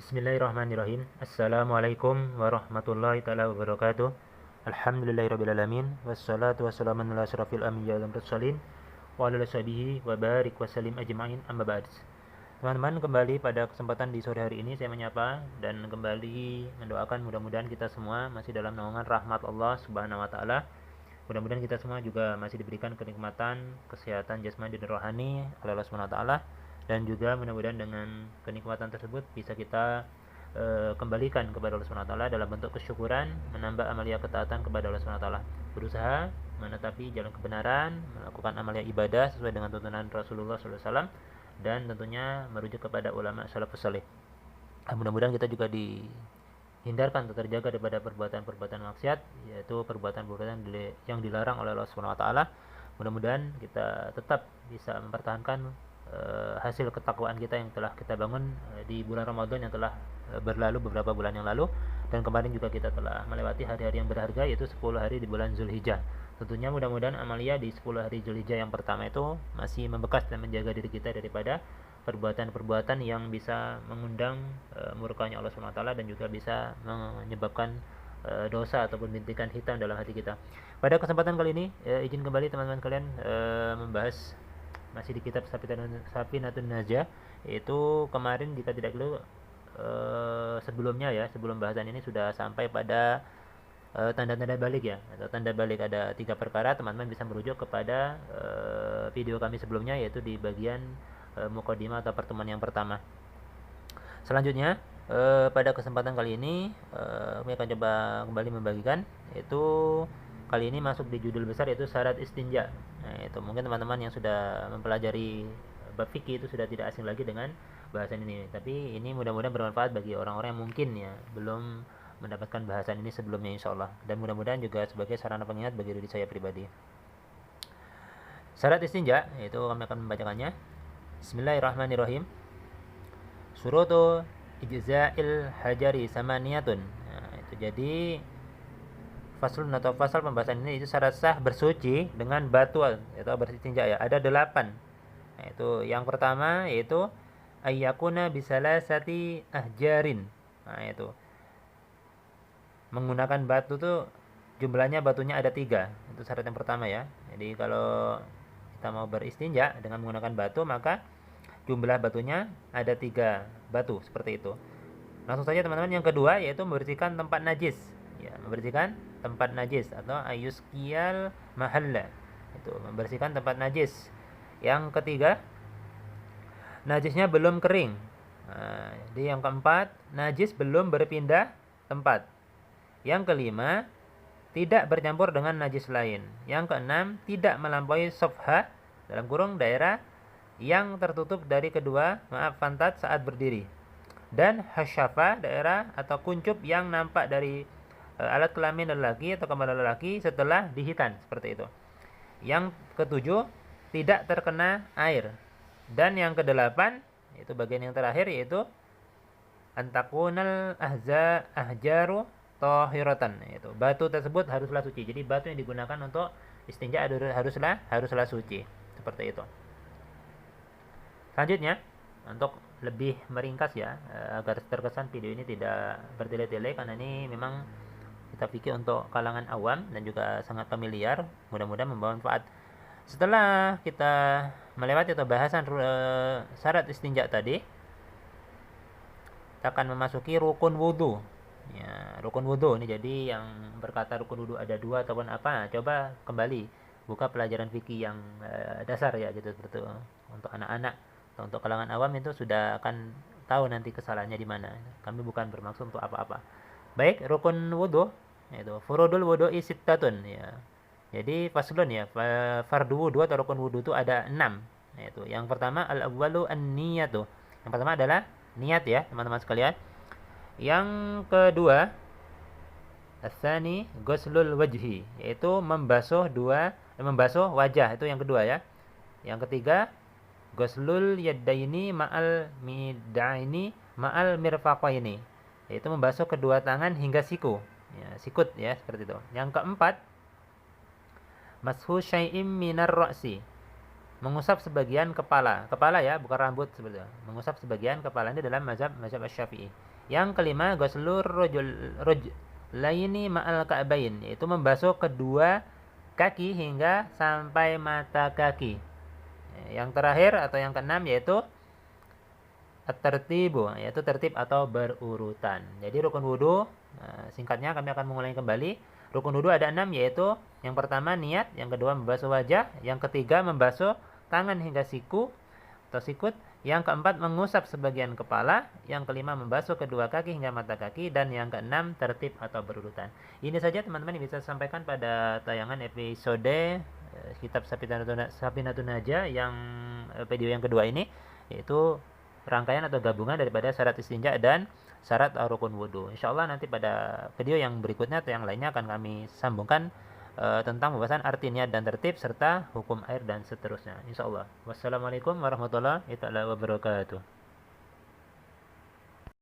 Bismillahirrahmanirrahim. Assalamualaikum warahmatullahi taala wabarakatuh. Alhamdulillahirabbil alamin wassalatu wassalamu ala asyrafil anbiya'i wal mursalin wa ala alihi wa barik wa salim ajmain amma ba'd. Teman-teman, kembali pada kesempatan di sore hari ini saya menyapa dan kembali mendoakan mudah-mudahan kita semua masih dalam naungan rahmat Allah Subhanahu wa taala. Mudah-mudahan kita semua juga masih diberikan kenikmatan, kesehatan jasmani dan rohani oleh Allah Subhanahu wa taala, dan juga mudah-mudahan dengan kenikmatan tersebut bisa kita kembalikan kepada Allah Subhanahu wa taala dalam bentuk kesyukuran, menambah amalia ketaatan kepada Allah Subhanahu wa taala, berusaha menetapi jalan kebenaran, melakukan amalia ibadah sesuai dengan tuntunan Rasulullah sallallahu alaihi wasallam, dan tentunya merujuk kepada ulama salafus saleh. Mudah-mudahan kita juga dihindarkan atau terjaga daripada perbuatan-perbuatan maksiat, yaitu perbuatan-perbuatan yang dilarang oleh Allah Subhanahu wa taala. Mudah-mudahan kita tetap bisa mempertahankan hasil ketakwaan kita yang telah kita bangun di bulan Ramadan yang telah berlalu beberapa bulan yang lalu, dan kemarin juga kita telah melewati hari-hari yang berharga, yaitu 10 hari di bulan Zulhijjah. Tentunya mudah-mudahan amalia di 10 hari Zulhijjah yang pertama itu masih membekas dan menjaga diri kita daripada perbuatan-perbuatan yang bisa mengundang murkanya Allah Subhanahu wa taala, dan juga bisa menyebabkan dosa ataupun bintikan hitam dalam hati kita. Pada kesempatan kali ini izin kembali teman-teman kalian membahas masih di kitab Safinatun Najah, yaitu kemarin jika tidak keliru sebelumnya ya, sebelum bahasan ini sudah sampai pada tanda-tanda balik ya, atau tanda balik ada 3 perkara. Teman-teman bisa merujuk kepada video kami sebelumnya, yaitu di bagian mukadimah atau pertemuan yang pertama. Selanjutnya pada kesempatan kali ini kami akan coba kembali membagikan, yaitu kali ini masuk di judul besar, yaitu syarat istinja. Nah, itu mungkin teman-teman yang sudah mempelajari bab fikih itu sudah tidak asing lagi dengan bahasan ini. Tapi ini mudah-mudahan bermanfaat bagi orang-orang yang mungkin ya belum mendapatkan bahasan ini sebelumnya, insyaallah. Dan mudah-mudahan juga sebagai sarana pengingat bagi diri saya pribadi. Syarat istinja, yaitu kami akan membacakannya. Bismillahirrahmanirrahim. Surutu ijza'il hajari samaniyatun. Nah, itu jadi faslun atau pasal pembahasan ini, itu syarat sah bersuci dengan batu atau beristinja ya. Ada 8. Nah, itu yang pertama yaitu ayyakuna bisalasati ahjarin. Nah, itu menggunakan batu tuh jumlahnya batunya ada 3. Itu syarat yang pertama ya. Jadi kalau kita mau beristinja dengan menggunakan batu, maka jumlah batunya ada 3 batu, seperti itu. Langsung saja teman-teman, yang kedua yaitu membersihkan tempat najis. Ya, membersihkan tempat najis atau ayuskiyal mahalla. Itu membersihkan tempat najis. Yang ketiga, najisnya belum kering. Nah, jadi yang keempat, najis belum berpindah tempat. Yang kelima, tidak bercampur dengan najis lain. Yang keenam, tidak melampaui sofha dalam kurung daerah yang tertutup dari kedua pantat saat berdiri, dan hasyafa daerah atau kuncup yang nampak dari alat kelamin lelaki atau kepala lelaki setelah dihitan, seperti itu. Yang ketujuh, tidak terkena air. Dan yang kedelapan, itu bagian yang terakhir, yaitu antakunal ahjaru tahiratan, yaitu batu tersebut haruslah suci. Jadi batu yang digunakan untuk istinja haruslah suci, seperti itu. Selanjutnya, untuk lebih meringkas ya, agar terkesan video ini tidak bertele-tele, karena ini memang kita pikir untuk kalangan awam dan juga sangat familiar, mudah-mudahan membawa manfaat. Setelah kita melewati atau bahasan syarat istinja tadi, kita akan memasuki rukun wudhu ya. Rukun wudhu ini, jadi yang berkata rukun wudhu ada 2 ataupun apa, coba kembali buka pelajaran fikih yang dasar ya, gitu, seperti itu. Untuk anak-anak atau untuk kalangan awam itu sudah akan tahu nanti kesalahannya di mana. Kami bukan bermaksud untuk apa-apa. Baik, rukun wudhu yaitu furudul wudhu'i sittatun ya. Jadi faslun ya, fardu wudhu atau rukun wudhu itu ada 6. Yaitu yang pertama al-awwalu an-niyatu. Yang pertama adalah niat ya, teman-teman sekalian. Yang kedua ats-tsani ghuslul wajhi, yaitu membasuh wajah, itu yang kedua ya. Yang ketiga ghuslul yaddaini ma'al midaini ma'al mirfaqaini, yaitu membasuh kedua tangan hingga siku. Ya, sikut ya, seperti itu. Yang keempat, mashu syai'im minar ra'si, mengusap sebagian kepala. Kepala ya, bukan rambut sebetulnya. Mengusap sebagian kepala ini dalam mazhab Asy-Syafi'i. Yang kelima, ghuslur rajulaini ma'al ka'bain, yaitu membasuh kedua kaki hingga sampai mata kaki. Yang terakhir atau yang keenam yaitu at-tartibu, yaitu tertib atau berurutan. Jadi rukun wudu, singkatnya kami akan mengulangi kembali. Rukun wudu ada 6, yaitu yang pertama niat, yang kedua membasuh wajah, yang ketiga membasuh tangan hingga siku atau sikut, yang keempat mengusap sebagian kepala, yang kelima membasuh kedua kaki hingga mata kaki, dan yang keenam tertib atau berurutan. Ini saja teman-teman yang bisa sampaikan pada tayangan episode kitab Safinatun Najah yang video yang kedua ini, yaitu rangkaian atau gabungan daripada syarat istinja dan syarat rukun wudhu. Insyaallah nanti pada video yang berikutnya atau yang lainnya akan kami sambungkan tentang pembahasan arti niat dan tertib serta hukum air dan seterusnya. Insyaallah. Wassalamualaikum warahmatullahi wabarakatuh.